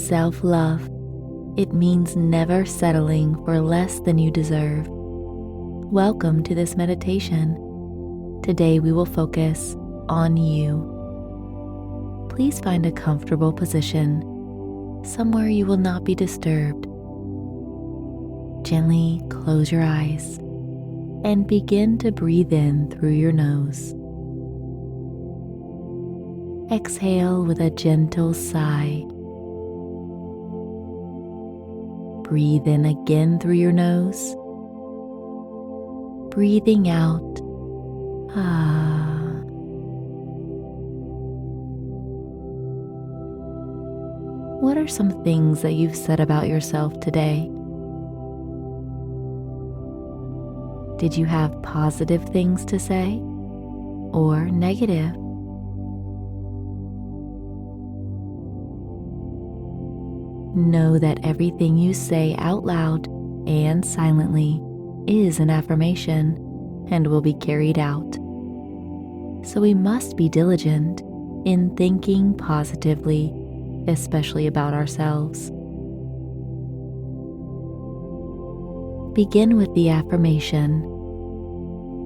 self-love, it means never settling for less than you deserve. Welcome to this meditation. Today we will focus on you. Please find a comfortable position, somewhere you will not be disturbed. Gently close your eyes and begin to breathe in through your nose. Exhale with a gentle sigh. Breathe in again through your nose. Breathing out. What are some things that you've said about yourself today? Did you have positive things to say or negative? Know that everything you say out loud and silently is an affirmation and will be carried out. So we must be diligent in thinking positively, especially about ourselves. Begin with the affirmation,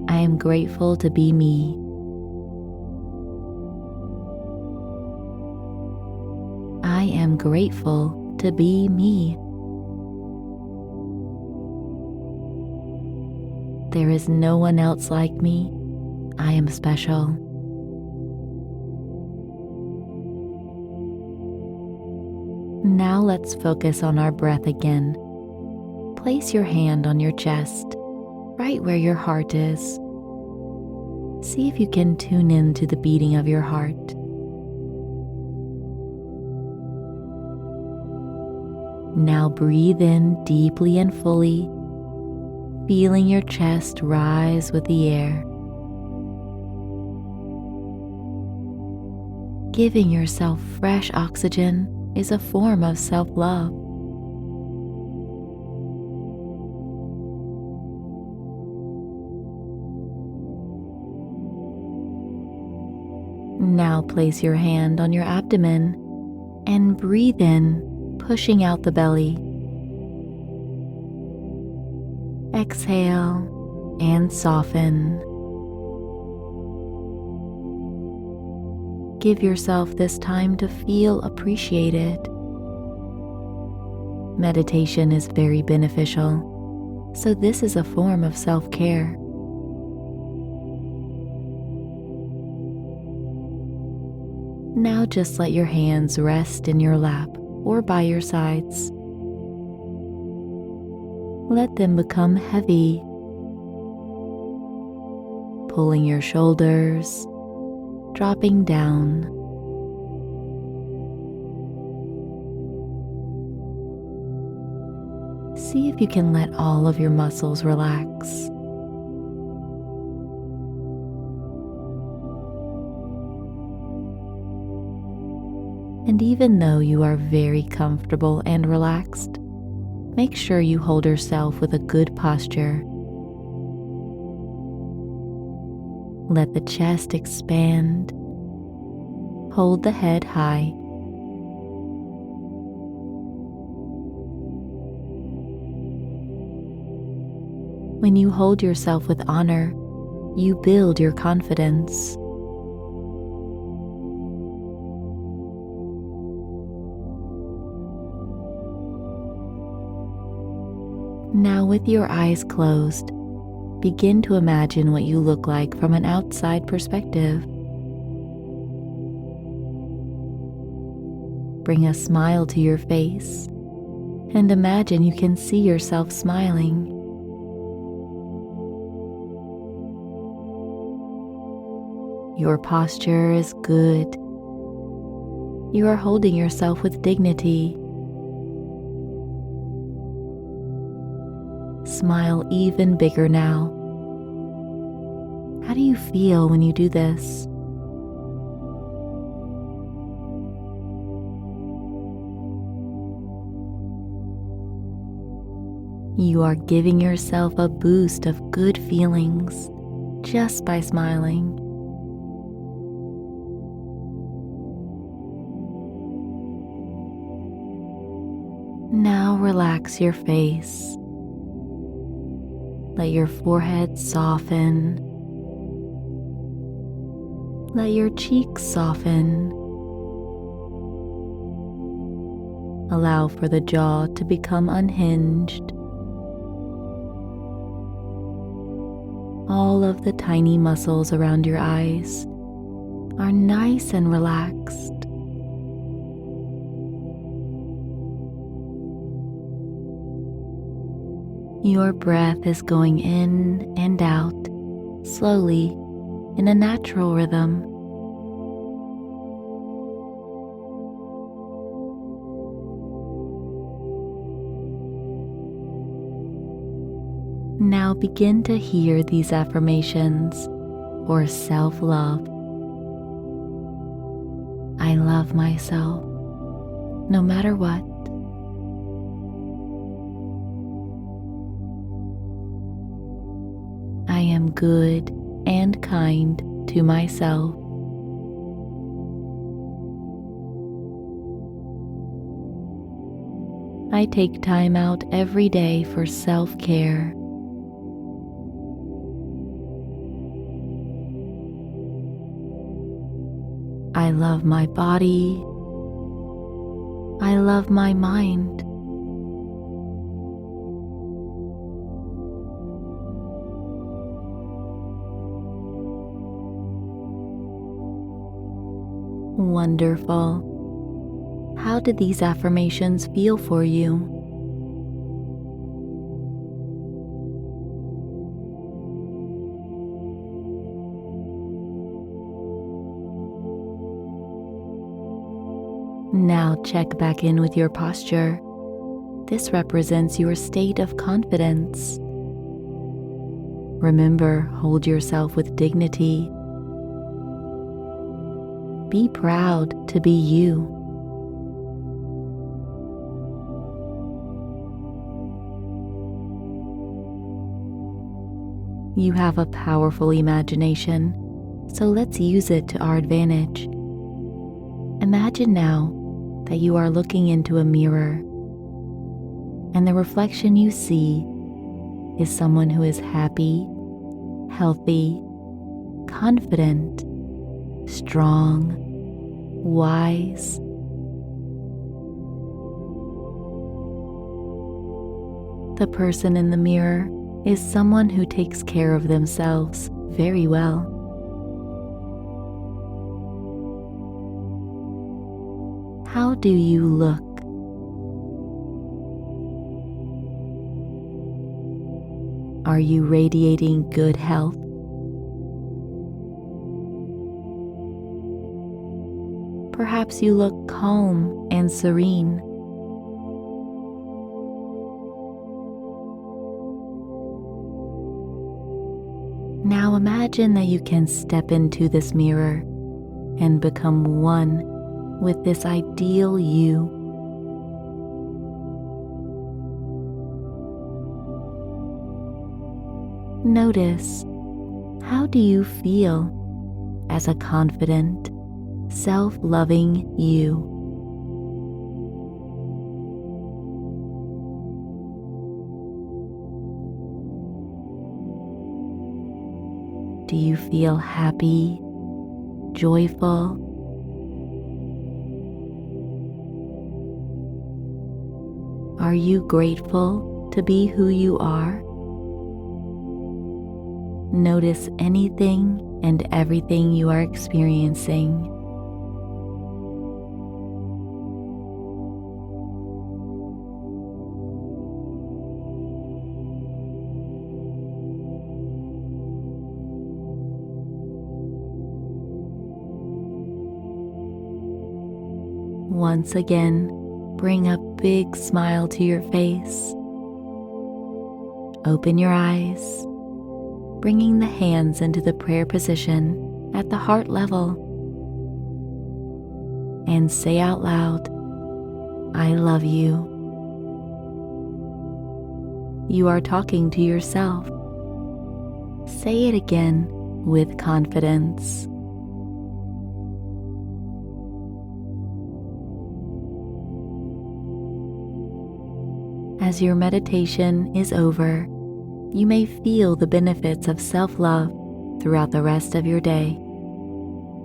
I am grateful to be me. I am grateful to be me. There is no one else like me. I am special. Now let's focus on our breath again. Place your hand on your chest, right where your heart is. See if you can tune in to the beating of your heart. Now breathe in deeply and fully, feeling your chest rise with the air. Giving yourself fresh oxygen is a form of self-love. Now place your hand on your abdomen and breathe in, pushing out the belly. Exhale and soften. Give yourself this time to feel appreciated. Meditation is very beneficial, so this is a form of self-care. Now just let your hands rest in your lap or by your sides. Let them become heavy, pulling your shoulders, dropping down. See if you can let all of your muscles relax. And even though you are very comfortable and relaxed, make sure you hold yourself with a good posture. Let the chest expand. Hold the head high. When you hold yourself with honor, you build your confidence. Now, with your eyes closed, begin to imagine what you look like from an outside perspective. Bring a smile to your face and imagine you can see yourself smiling. Your posture is good. You are holding yourself with dignity. Smile even bigger now. How do you feel when you do this? You are giving yourself a boost of good feelings just by smiling. Now relax your face. Let your forehead soften. Let your cheeks soften. Allow for the jaw to become unhinged. All of the tiny muscles around your eyes are nice and relaxed. Your breath is going in and out slowly in a natural rhythm. Now begin to hear these affirmations or self-love. I love myself, no matter what. I am good and kind to myself. I take time out every day for self-care. I love my body. I love my mind. Wonderful. How did these affirmations feel for you? Now check back in with your posture. This represents your state of confidence. Remember, hold yourself with dignity. Be proud to be you. You have a powerful imagination, so let's use it to our advantage. Imagine now that you are looking into a mirror, and the reflection you see is someone who is happy, healthy, confident, strong, wise. The person in the mirror is someone who takes care of themselves very well. How do you look? Are you radiating good health? Perhaps you look calm and serene. Now imagine that you can step into this mirror and become one with this ideal you. Notice, how do you feel as a confident, self-loving you? Do you feel happy, joyful? Are you grateful to be who you are? Notice anything and everything you are experiencing. Once again, bring a big smile to your face. Open your eyes, bringing the hands into the prayer position at the heart level. And say out loud, I love you. You are talking to yourself. Say it again with confidence. As your meditation is over, you may feel the benefits of self-love throughout the rest of your day.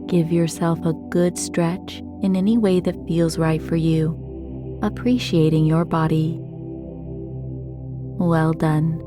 Give yourself a good stretch in any way that feels right for you, appreciating your body. Well done.